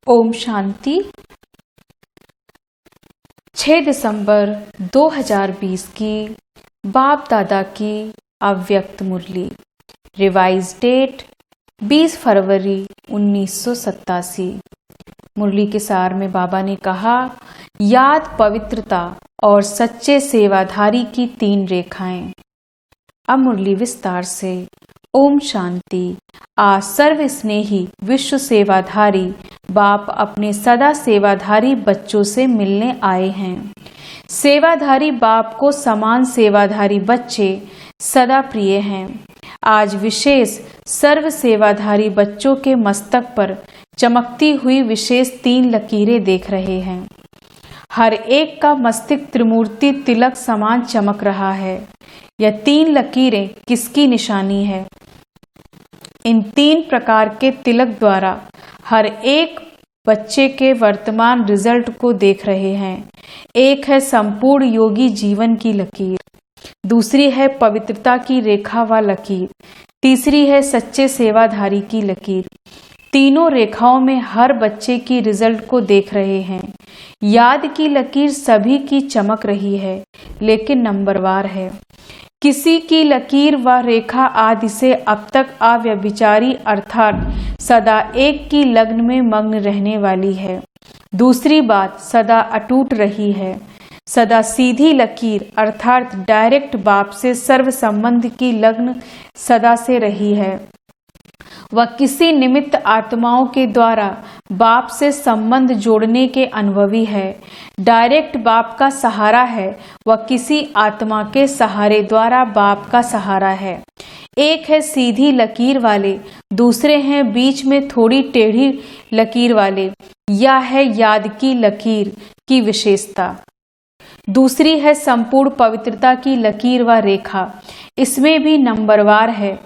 ओम शांति। 6 दिसंबर 2020 की बाप दादा की अव्यक्त मुरली। रिवाइज डेट 20 फरवरी 1987। मुरली के सार में बाबा ने कहा, याद, पवित्रता और सच्चे सेवाधारी की 3 रेखाएं। अब मुरली विस्तार से। ओम शांति। आज सर्व स्नेही विश्व सेवाधारी बाप अपने सदा सेवाधारी बच्चों से मिलने आए हैं। सेवाधारी बाप को समान सेवाधारी बच्चे सदा प्रिय हैं। आज विशेष सर्व सेवाधारी बच्चों के मस्तक पर चमकती हुई विशेष 3 लकीरें देख रहे हैं। हर एक का मस्तिष्क त्रिमूर्ति तिलक समान चमक रहा है। यह 3 लकीरें किसकी निशानी है? इन 3 प्रकार के तिलक द्वारा हर एक बच्चे के वर्तमान रिजल्ट को देख रहे हैं। एक है संपूर्ण योगी जीवन की लकीर, दूसरी है पवित्रता की रेखा व लकीर, तीसरी है सच्चे सेवाधारी की लकीर। तीनों रेखाओं में हर बच्चे की रिजल्ट को देख रहे हैं। याद की लकीर सभी की चमक रही है, लेकिन नंबरवार है। किसी की लकीर व रेखा आदि से अब तक अव्यभिचारी अर्थात सदा एक की लग्न में मग्न रहने वाली है। दूसरी बात, सदा अटूट रही है। सदा सीधी लकीर अर्थात डायरेक्ट बाप से सर्व संबंध की लग्न सदा से रही है। वह किसी निमित्त आत्माओं के द्वारा बाप से संबंध जोड़ने के अनुभवी है। डायरेक्ट बाप का सहारा है, वह किसी आत्मा के सहारे द्वारा बाप का सहारा है। एक है सीधी लकीर वाले, दूसरे हैं बीच में थोड़ी टेढ़ी लकीर वाले। यह है याद की लकीर की विशेषता। दूसरी है संपूर्ण पवित्रता की लकीर व रेखा, इसमें भी नंबरवार है।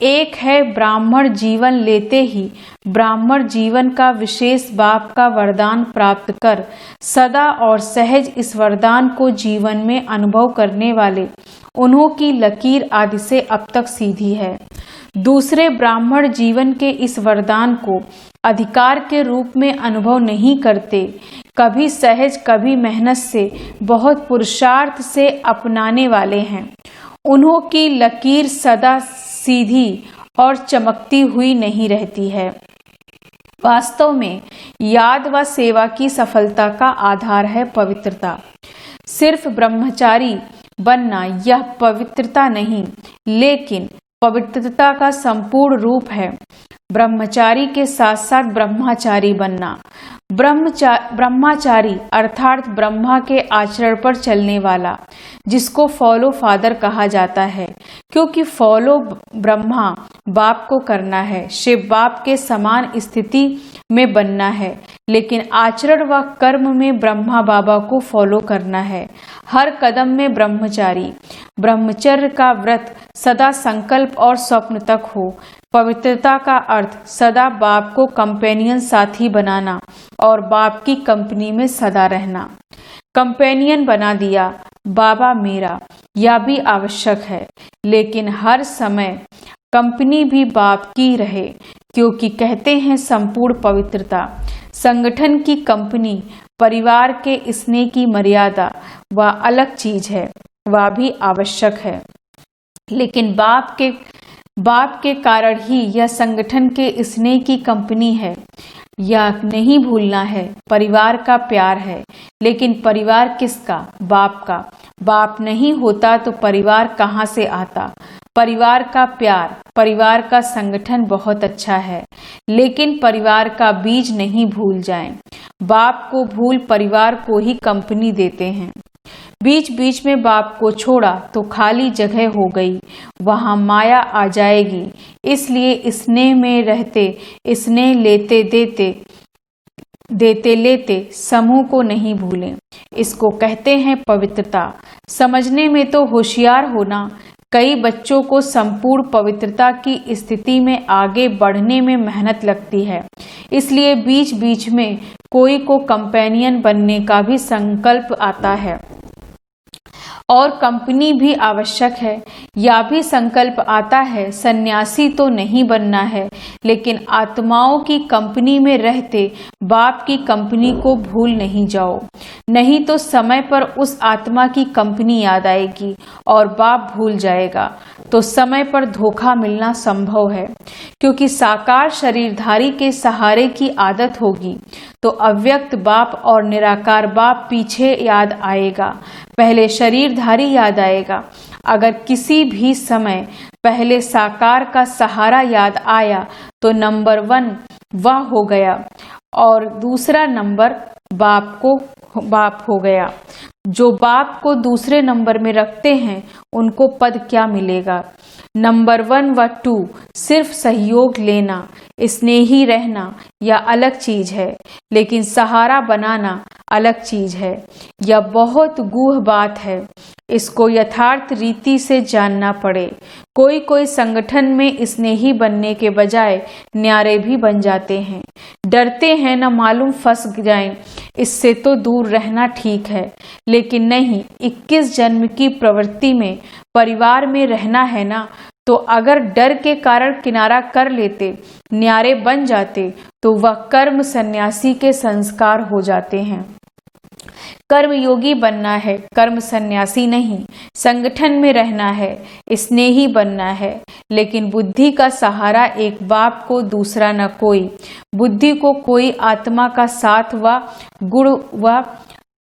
एक है ब्राह्मण जीवन लेते ही ब्राह्मण जीवन का विशेष बाप का वरदान प्राप्त कर सदा और सहज इस वरदान को जीवन में अनुभव करने वाले उन्हों की लकीर आदि से अब तक सीधी है। दूसरे ब्राह्मण जीवन के इस वरदान को अधिकार के रूप में अनुभव नहीं करते, कभी सहज कभी मेहनत से बहुत पुरुषार्थ से अपनाने वाले हैं। उन्हों की लकीर सदा सीधी और चमकती हुई नहीं रहती है। वास्तव में याद व सेवा की सफलता का आधार है पवित्रता। सिर्फ ब्रह्मचारी बनना यह पवित्रता नहीं, लेकिन पवित्रता का संपूर्ण रूप है। ब्रह्मचारी के साथ साथ ब्रह्मचारी बनना। ब्रह्मचारी अर्थात ब्रह्मा के आचरण पर चलने वाला, जिसको फॉलो फादर कहा जाता है, क्योंकि फॉलो ब्रह्मा बाप को करना है, शिव बाप के समान स्थिति में बनना है, लेकिन आचरण व कर्म में ब्रह्मा बाबा को फॉलो करना है। हर कदम में ब्रह्मचारी। ब्रह्मचर्य का व्रत सदा संकल्प और स्वप्न तक हो। पवित्रता का अर्थ सदा बाप को कंपेनियन साथी बनाना और बाप की कंपनी में सदा रहना। कंपेनियन बना दिया बाबा मेरा, यह भी आवश्यक है, लेकिन हर समय कंपनी भी बाप की रहे, क्योंकि कहते हैं संपूर्ण पवित्रता। संगठन की कंपनी, परिवार के स्नेह की मर्यादा वह अलग चीज है, वह भी आवश्यक है, लेकिन बाप के कारण ही यह संगठन के स्नेह की कंपनी है। यह नहीं भूलना है, परिवार का प्यार है, लेकिन परिवार किसका? बाप का। बाप नहीं होता तो परिवार कहाँ से आता? परिवार का प्यार, परिवार का संगठन बहुत अच्छा है, लेकिन परिवार का बीज नहीं भूल जाएं। बाप को भूल परिवार को ही कंपनी देते हैं। बीच बीच में बाप को छोड़ा तो खाली जगह हो गई, वहां माया आ जाएगी। इसलिए स्नेह में रहते, स्नेह देते लेते समूह को नहीं भूलें। इसको कहते हैं पवित्रता। समझने में तो होशियार होना। कई बच्चों को संपूर्ण पवित्रता की स्थिति में आगे बढ़ने में मेहनत लगती है, इसलिए बीच बीच में कोई को कंपेनियन बनने का भी संकल्प आता है और कंपनी भी आवश्यक है। या भी संकल्प आता है, सन्यासी तो नहीं बनना है, लेकिन आत्माओं की कंपनी में रहते बाप की कंपनी को भूल नहीं जाओ, नहीं तो समय पर उस आत्मा की कंपनी याद आएगी और बाप भूल जाएगा तो समय पर धोखा मिलना संभव है। क्योंकि साकार शरीरधारी के सहारे की आदत होगी तो अव्यक्त बाप और निराकार बाप पीछे याद आएगा, पहले शरीरधारी याद आएगा। अगर किसी भी समय पहले साकार का सहारा याद आया तो नंबर 1 वह हो गया और दूसरा नंबर बाप हो गया। जो बाप को दूसरे नंबर में रखते हैं उनको पद क्या मिलेगा? नंबर 1 व 2 सिर्फ सहयोग लेना, स्नेही रहना या अलग चीज है, लेकिन सहारा बनाना अलग चीज है। यह बहुत गूढ़ बात है, इसको यथार्थ रीति से जानना पड़े। कोई संगठन में स्नेही बनने के बजाय न्यारे भी बन जाते हैं, डरते हैं न मालूम फंस जाएं, इससे तो दूर रहना ठीक है। लेकिन नहीं, 21 जन्म की प्रवृत्ति में परिवार में रहना है ना, तो अगर डर के कारण किनारा कर लेते, न्यारे बन जाते तो वह कर्म सन्यासी के संस्कार हो जाते हैं। कर्मयोगी बनना है, कर्म सन्यासी नहीं। संगठन में रहना है, स्नेही बनना है, लेकिन बुद्धि का सहारा एक बाप को दूसरा न कोई। बुद्धि को कोई आत्मा का साथ व गुण व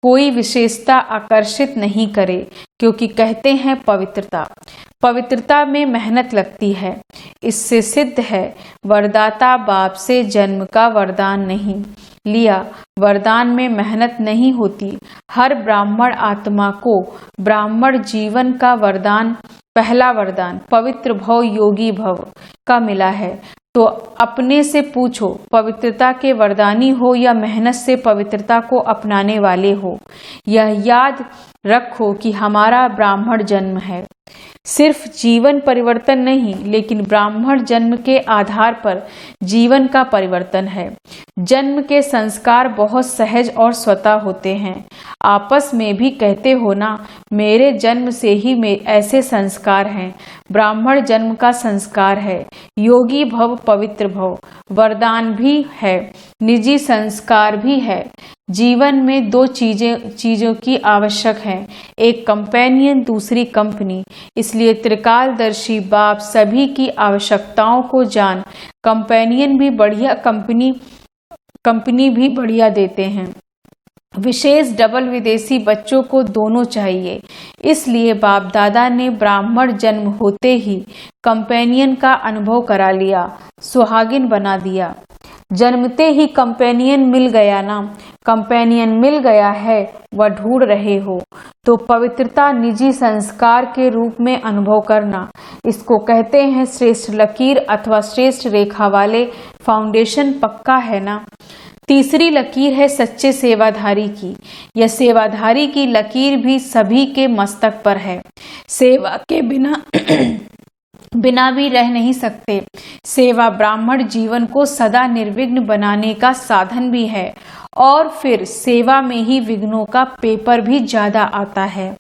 कोई विशेषता आकर्षित नहीं करे, क्योंकि कहते हैं पवित्रता में मेहनत लगती है। इससे सिद्ध है वरदाता बाप से जन्म का वरदान नहीं लिया, वरदान में मेहनत नहीं होती। हर ब्राह्मण आत्मा को ब्राह्मण जीवन का वरदान, पहला वरदान पवित्र भव योगी भव का मिला है। तो अपने से पूछो, पवित्रता के वरदानी हो या मेहनत से पवित्रता को अपनाने वाले हो। यह याद रखो कि हमारा ब्राह्मण जन्म है, सिर्फ जीवन परिवर्तन नहीं, लेकिन ब्राह्मण जन्म के आधार पर जीवन का परिवर्तन है। जन्म के संस्कार बहुत सहज और स्वतः होते हैं। आपस में भी कहते हो ना, मेरे जन्म से ही ऐसे संस्कार हैं। ब्राह्मण जन्म का संस्कार है, योगी भव, पवित्र भव, वरदान भी है, निजी संस्कार भी है। जीवन में 2 चीजों की आवश्यक है, एक कंपेनियन, दूसरी कंपनी। इसलिए त्रिकालदर्शी बाप सभी की आवश्यकताओं को जान कंपेनियन भी बढ़िया, कंपनी भी बढ़िया देते हैं। विशेष डबल विदेशी बच्चों को दोनों चाहिए। इसलिए बाप दादा ने ब्राह्मण जन्म होते ही कंपेनियन का अनुभव करा लिया, सुहागिन बना दिया। जन्मते ही कंपेनियन मिल गया ना, कंपेनियन मिल गया है, वह ढूंढ रहे हो तो पवित्रता निजी संस्कार के रूप में अनुभव करना। इसको कहते हैं श्रेष्ठ लकीर अथवा श्रेष्ठ रेखा वाले फाउंडेशन पक्का है ना। तीसरी लकीर है सच्चे सेवाधारी की। यह सेवाधारी की लकीर भी सभी के मस्तक पर है। सेवा के बिना भी रह नहीं सकते। सेवा ब्राह्मण जीवन को सदा निर्विघ्न बनाने का साधन भी है, और फिर सेवा में ही विघ्नों का पेपर भी ज्यादा आता है।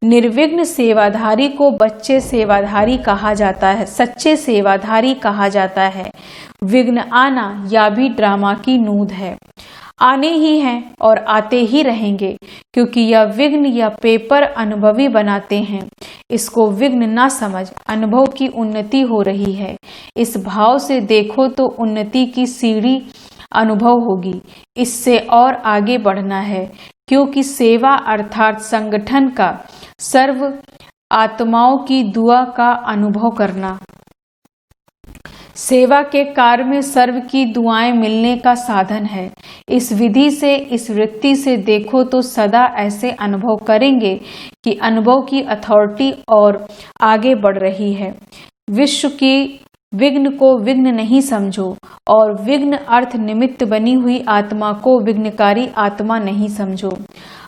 निर्विघ्न सेवाधारी को बच्चे सेवाधारी कहा जाता है, सच्चे सेवाधारी कहा जाता है। विघ्न आना या भी ड्रामा की नूंद है, आने ही हैं और आते ही रहेंगे, क्योंकि यह विघ्न या पेपर अनुभवी बनाते हैं। इसको विघ्न ना समझ, अनुभव की उन्नति हो रही है। इस भाव से देखो तो उन्नति की सीढ़ी अनुभव होगी। इससे और आगे बढ़ना है, क्योंकि सेवा अर्थात संगठन का सर्व आत्माओं की दुआ का अनुभव करना। सेवा के कार्य में सर्व की दुआएं मिलने का साधन है। इस विधि से, इस वृत्ति से देखो तो सदा ऐसे अनुभव करेंगे कि अनुभव की अथॉरिटी और आगे बढ़ रही है। विश्व की विघ्न को विघ्न नहीं समझो, और विघ्न अर्थ निमित्त बनी हुई आत्मा को विघ्नकारी आत्मा नहीं समझो।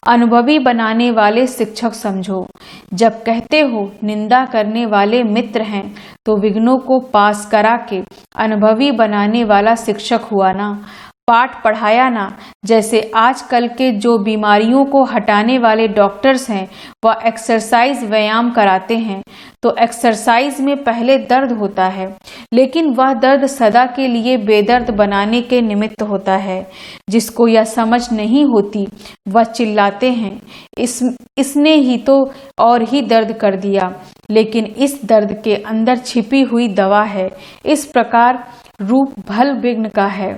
अनुभवी बनाने वाले शिक्षक समझो। जब कहते हो निंदा करने वाले मित्र हैं, तो विघ्नों को पास करा के अनुभवी बनाने वाला शिक्षक हुआ ना। पाठ पढ़ाया ना। जैसे आजकल के जो बीमारियों को हटाने वाले डॉक्टर्स हैं वह एक्सरसाइज व्यायाम कराते हैं, तो एक्सरसाइज में पहले दर्द होता है, लेकिन वह दर्द सदा के लिए बेदर्द बनाने के निमित्त होता है। जिसको यह समझ नहीं होती वह चिल्लाते हैं इसने ही तो और ही दर्द कर दिया, लेकिन इस दर्द के अंदर छिपी हुई दवा है। इस प्रकार रूप भल विघ्न का है,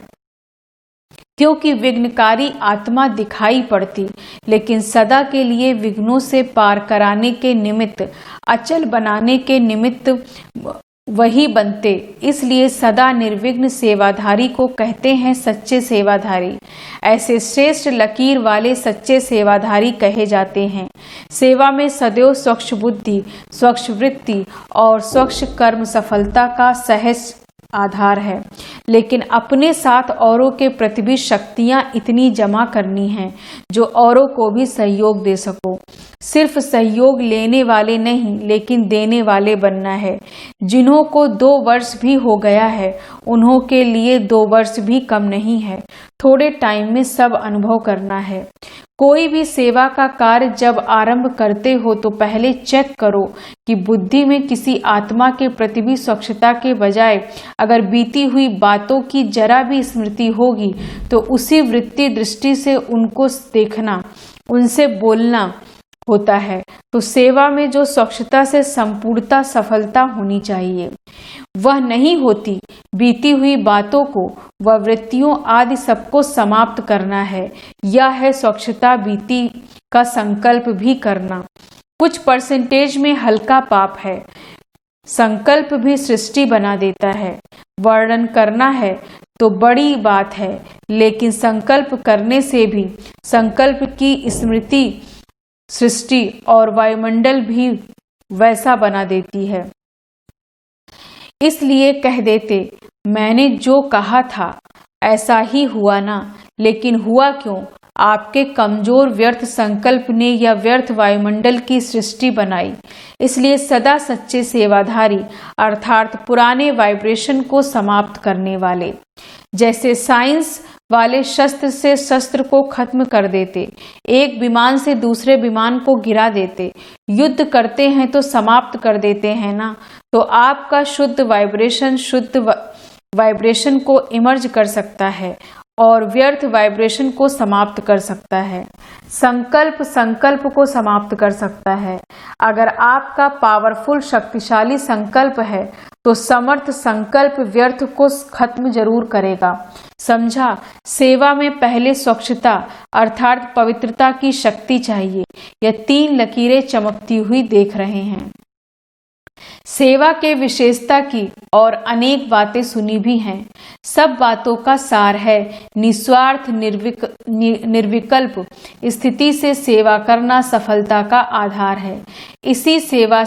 क्योंकि विघ्नकारी आत्मा दिखाई पड़ती, लेकिन सदा के लिए विघ्नों से पार कराने के निमित्त, अचल बनाने के निमित्त वही बनते। इसलिए सदा निर्विघ्न सेवाधारी को कहते हैं सच्चे सेवाधारी। ऐसे श्रेष्ठ लकीर वाले सच्चे सेवाधारी कहे जाते हैं। सेवा में सदैव स्वच्छ बुद्धि, स्वच्छ वृत्ति और स्वच्छ कर्म सफलता का सहज आधार है, लेकिन अपने साथ औरों के प्रति भी शक्तियां इतनी जमा करनी हैं जो औरों को भी सहयोग दे सको। सिर्फ सहयोग लेने वाले नहीं, लेकिन देने वाले बनना है। जिन्हों को 2 वर्ष भी हो गया है उन्हों के लिए 2 वर्ष भी कम नहीं है। थोड़े टाइम में सब अनुभव करना है। कोई भी सेवा का कार्य जब आरंभ करते हो तो पहले चेक करो कि बुद्धि में किसी आत्मा के प्रति भी स्वच्छता के बजाय अगर बीती हुई बातों की जरा भी स्मृति होगी तो उसी वृत्ति दृष्टि से उनको देखना, उनसे बोलना होता है। तो सेवा में जो स्वच्छता से संपूर्णता सफलता होनी चाहिए वह नहीं होती। बीती हुई बातों को व वृत्तियों आदि सबको समाप्त करना है। यह है स्वच्छता। बीती का संकल्प भी करना कुछ परसेंटेज में हल्का पाप है। संकल्प भी सृष्टि बना देता है। वर्णन करना है तो बड़ी बात है, लेकिन संकल्प करने से भी संकल्प की स्मृति सृष्टि और वायुमंडल भी वैसा बना देती है। इसलिए कह देते मैंने जो कहा था ऐसा ही हुआ ना, लेकिन हुआ क्यों? आपके कमजोर व्यर्थ संकल्प ने यह व्यर्थ वायुमंडल की सृष्टि बनाई। इसलिए सदा सच्चे सेवाधारी अर्थात पुराने वाइब्रेशन को समाप्त करने वाले, जैसे साइंस वाले शस्त्र से शस्त्र को खत्म कर देते, एक विमान से दूसरे विमान को गिरा देते, युद्ध करते हैं तो समाप्त कर देते हैं ना। तो आपका शुद्ध वाइब्रेशन को इमर्ज कर सकता है और व्यर्थ वाइब्रेशन को समाप्त कर सकता है। संकल्प को समाप्त कर सकता है। अगर आपका पावरफुल शक्तिशाली संकल्प है तो समर्थ संकल्प व्यर्थ को खत्म जरूर करेगा। समझा? सेवा में पहले स्वच्छता अर्थात पवित्रता की शक्ति चाहिए। यह 3 लकीरें चमकती हुई देख रहे हैं। सेवा के विशेषता की और अनेक बातें सुनी भी हैं। सब बातों का सार है निस्वार्थ निर्विकल्प स्थिति से सेवा करना सफलता का आधार है। इसी सेवा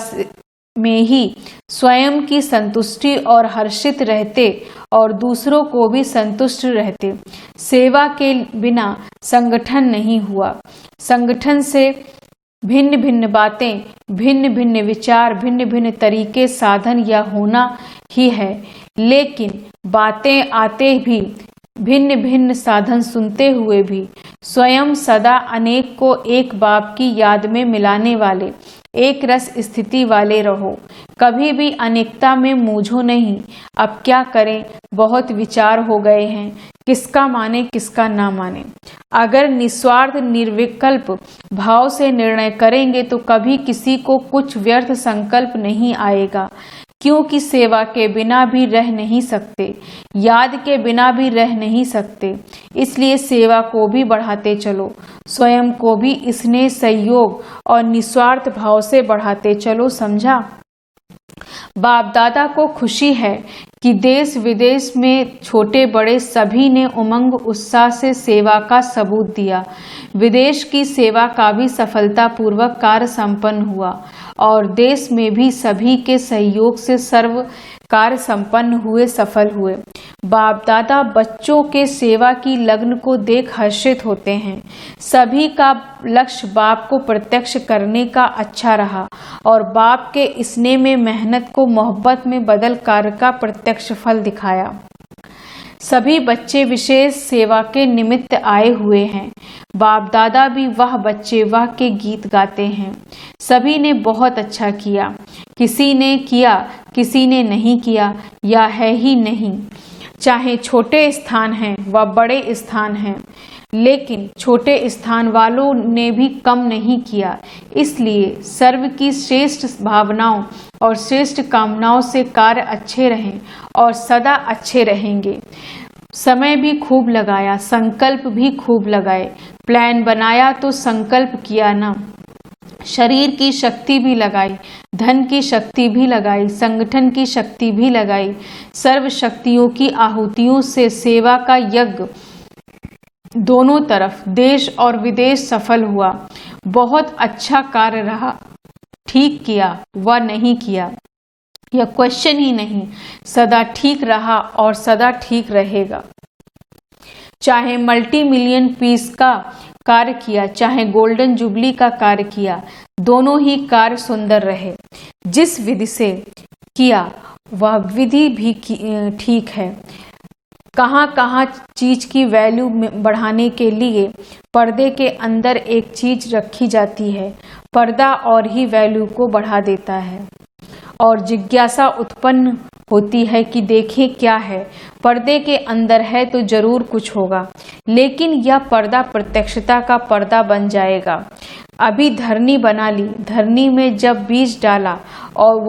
में ही स्वयं की संतुष्टि और हर्षित रहते और दूसरों को भी संतुष्ट रहते। सेवा के बिना संगठन नहीं हुआ। संगठन से भिन्न भिन्न बातें, भिन्न भिन्न विचार, भिन्न भिन्न तरीके साधन या होना ही है, लेकिन बातें आते भी भिन्न भिन्न साधन सुनते हुए भी स्वयं सदा अनेक को एक बाप की याद में मिलाने वाले एक रस स्थिति वाले रहो। कभी भी अनेकता में मूझो नहीं। अब क्या करें, बहुत विचार हो गए हैं, किसका माने किसका ना माने। अगर निस्वार्थ निर्विकल्प भाव से निर्णय करेंगे तो कभी किसी को कुछ व्यर्थ संकल्प नहीं आएगा, क्योंकि सेवा के बिना भी रह नहीं सकते, याद के बिना भी रह नहीं सकते। इसलिए सेवा को भी बढ़ाते चलो, स्वयं को भी स्नेह सहयोग और निस्वार्थ भाव से बढ़ाते चलो। समझा? बाप दादा को खुशी है कि देश विदेश में छोटे बड़े सभी ने उमंग उत्साह से सेवा का सबूत दिया। विदेश की सेवा का भी सफलतापूर्वक कार्य संपन्न हुआ और देश में भी सभी के सहयोग से सर्व कार्य संपन्न हुए, सफल हुए। बाप दादा बच्चों के सेवा की लगन को देख हर्षित होते हैं। सभी का लक्ष्य बाप को प्रत्यक्ष करने का अच्छा रहा और बाप के स्नेह में मेहनत को मोहब्बत में बदल कार्य का प्रत्यक्ष फल दिखाया। सभी बच्चे विशेष सेवा के निमित्त आए हुए हैं। बाप दादा भी वाह बच्चे वाह के गीत गाते हैं। सभी ने बहुत अच्छा किया। किसी ने किया, किसी ने नहीं किया या है ही नहीं। चाहे छोटे स्थान हैं व बड़े स्थान हैं, लेकिन छोटे स्थान वालों ने भी कम नहीं किया। इसलिए सर्व की श्रेष्ठ भावनाओं और श्रेष्ठ कामनाओं से कार्य अच्छे रहें और सदा अच्छे रहेंगे। समय भी खूब लगाया, संकल्प भी खूब लगाए। प्लान बनाया तो संकल्प किया ना। शरीर की शक्ति भी लगाई, धन की शक्ति भी लगाई, संगठन की शक्ति भी लगाई। सर्व शक्तियों की आहुतियों से सेवा का यज्ञ दोनों तरफ देश और विदेश सफल हुआ। बहुत अच्छा कार्य रहा। ठीक किया व नहीं किया यह क्वेश्चन ही नहीं, सदा ठीक रहा और सदा ठीक रहेगा। चाहे मल्टी मिलियन पीस का कार्य किया, चाहे गोल्डन जुबली का कार्य किया, दोनों ही कार्य सुंदर रहे। जिस विधि से किया वह विधि भी ठीक है। कहाँ कहाँ चीज की वैल्यू बढ़ाने के लिए पर्दे के अंदर एक चीज रखी जाती है। पर्दा और ही वैल्यू को बढ़ा देता है और जिज्ञासा उत्पन्न होती है कि देखें क्या है। पर्दे के अंदर है तो जरूर कुछ होगा, लेकिन यह पर्दा प्रत्यक्षता का पर्दा बन जाएगा। अभी धरनी बना ली, धरनी में जब बीज डाला और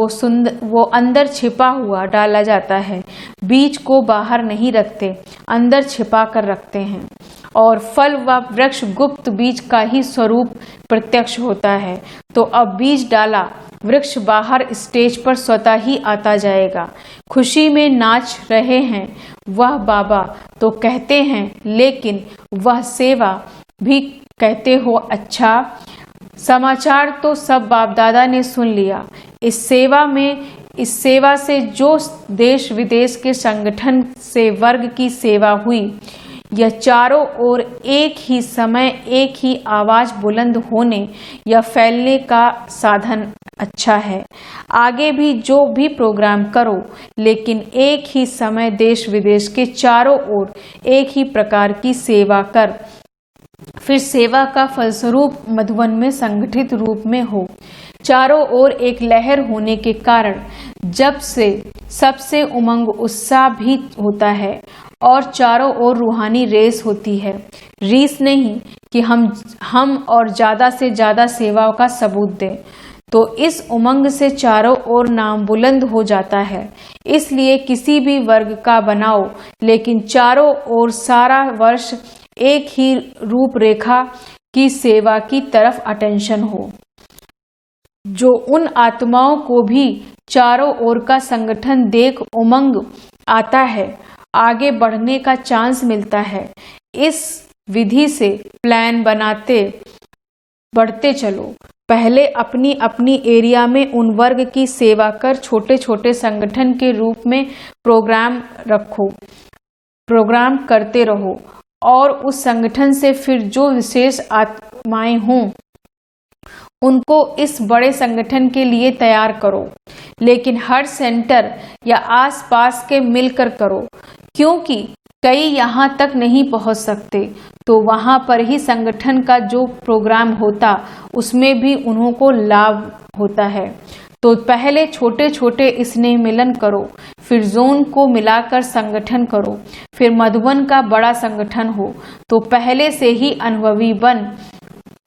वो अंदर छिपा हुआ डाला जाता है। बीज को बाहर नहीं रखते, अंदर छिपा कर रखते हैं और फल व वृक्ष गुप्त बीज का ही स्वरूप प्रत्यक्ष होता है। तो अब बीज डाला, वृक्ष बाहर स्टेज पर स्वतः ही आता जाएगा। खुशी में नाच रहे हैं वह बाबा तो कहते हैं, लेकिन वह सेवा भी कहते हो। अच्छा समाचार तो सब बाप दादा ने सुन लिया। इस सेवा से जो देश विदेश के संगठन से वर्ग की सेवा हुई, यह चारों ओर एक ही समय एक ही आवाज बुलंद होने या फैलने का साधन अच्छा है। आगे भी जो भी प्रोग्राम करो, लेकिन एक ही समय देश विदेश के चारों ओर एक ही प्रकार की सेवा कर। फिर सेवा का फलस्वरूप मधुबन में संगठित रूप में हो। चारों ओर एक लहर होने के कारण जब से सबसे उमंग उत्साह भी होता है और चारों ओर रूहानी रेस होती है। रीस नहीं कि हम और ज्यादा से ज्यादा सेवाओं का सबूत दें, तो इस उमंग से चारों ओर नाम बुलंद हो जाता है। इसलिए किसी भी वर्ग का बनाओ, लेकिन चारों ओर सारा वर्ष एक ही रूपरेखा की सेवा की तरफ अटेंशन हो, जो उन आत्माओं को भी चारों ओर का संगठन देख उमंग आता है, आगे बढ़ने का चांस मिलता है। इस विधि से प्लान बनाते बढ़ते चलो। पहले अपनी अपनी एरिया में उन वर्ग की सेवा कर छोटे छोटे संगठन के रूप में प्रोग्राम रखो, प्रोग्राम करते रहो और उस संगठन से फिर जो विशेष आत्माएं हों उनको इस बड़े संगठन के लिए तैयार करो। लेकिन हर सेंटर या आसपास के मिलकर करो, क्योंकि कई यहाँ तक नहीं पहुँच सकते, तो वहाँ पर ही संगठन का जो प्रोग्राम होता उसमें भी उन्हों को लाभ होता है। तो पहले छोटे छोटे स्नेह मिलन करो, फिर जोन को मिलाकर संगठन करो, फिर मधुबन का बड़ा संगठन हो। तो पहले से ही अनुभवी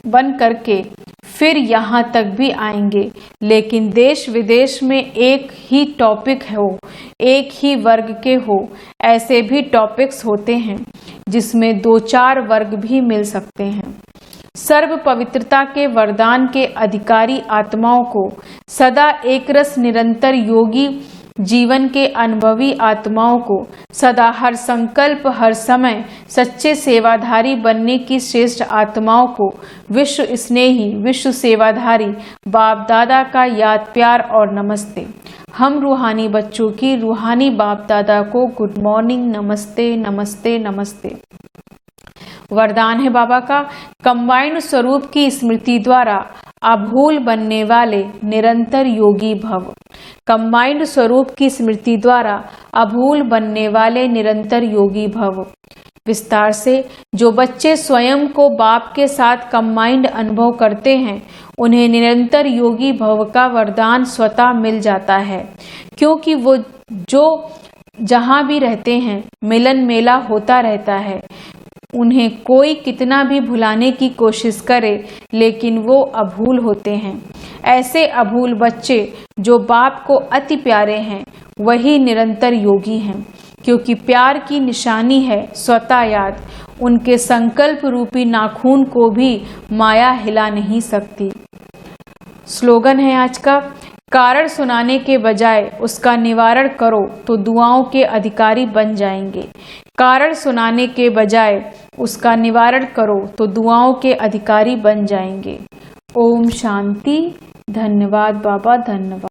बन करके फिर यहाँ तक भी आएंगे। लेकिन देश विदेश में एक ही टॉपिक हो, एक ही वर्ग के हो, ऐसे भी टॉपिक्स होते हैं जिसमें 2-4 वर्ग भी मिल सकते हैं। सर्व पवित्रता के वरदान के अधिकारी आत्माओं को सदा एकरस निरंतर योगी जीवन के अनुभवी आत्माओं को सदा हर संकल्प हर समय सच्चे सेवाधारी बनने की श्रेष्ठ आत्माओं को विश्व स्नेही विश्व सेवाधारी बाप दादा का याद प्यार और नमस्ते। हम रूहानी बच्चों की रूहानी बाप दादा को गुड मॉर्निंग, नमस्ते नमस्ते नमस्ते। वरदान है बाबा का, कंबाइंड स्वरूप की स्मृति द्वारा अभूल बनने वाले निरंतर योगी भव। कंबाइंड स्वरूप की स्मृति द्वारा अभूल बनने वाले निरंतर योगी भव। विस्तार से, जो बच्चे स्वयं को बाप के साथ कंबाइंड अनुभव करते हैं उन्हें निरंतर योगी भव का वरदान स्वतः मिल जाता है, क्योंकि वो जो जहाँ भी रहते हैं मिलन मेला होता रहता है। उन्हें कोई कितना भी भुलाने की कोशिश करे लेकिन वो अभूल होते हैं। ऐसे अभूल बच्चे जो बाप को अति प्यारे हैं वही निरंतर योगी हैं, क्योंकि प्यार की निशानी है स्वतः याद। उनके संकल्प रूपी नाखून को भी माया हिला नहीं सकती। स्लोगन है आज का, कारण सुनाने के बजाय उसका निवारण करो तो दुआओं के अधिकारी बन जाएंगे। कारण सुनाने के बजाय उसका निवारण करो तो दुआओं के अधिकारी बन जाएंगे। ओम शांति। धन्यवाद बाबा, धन्यवाद।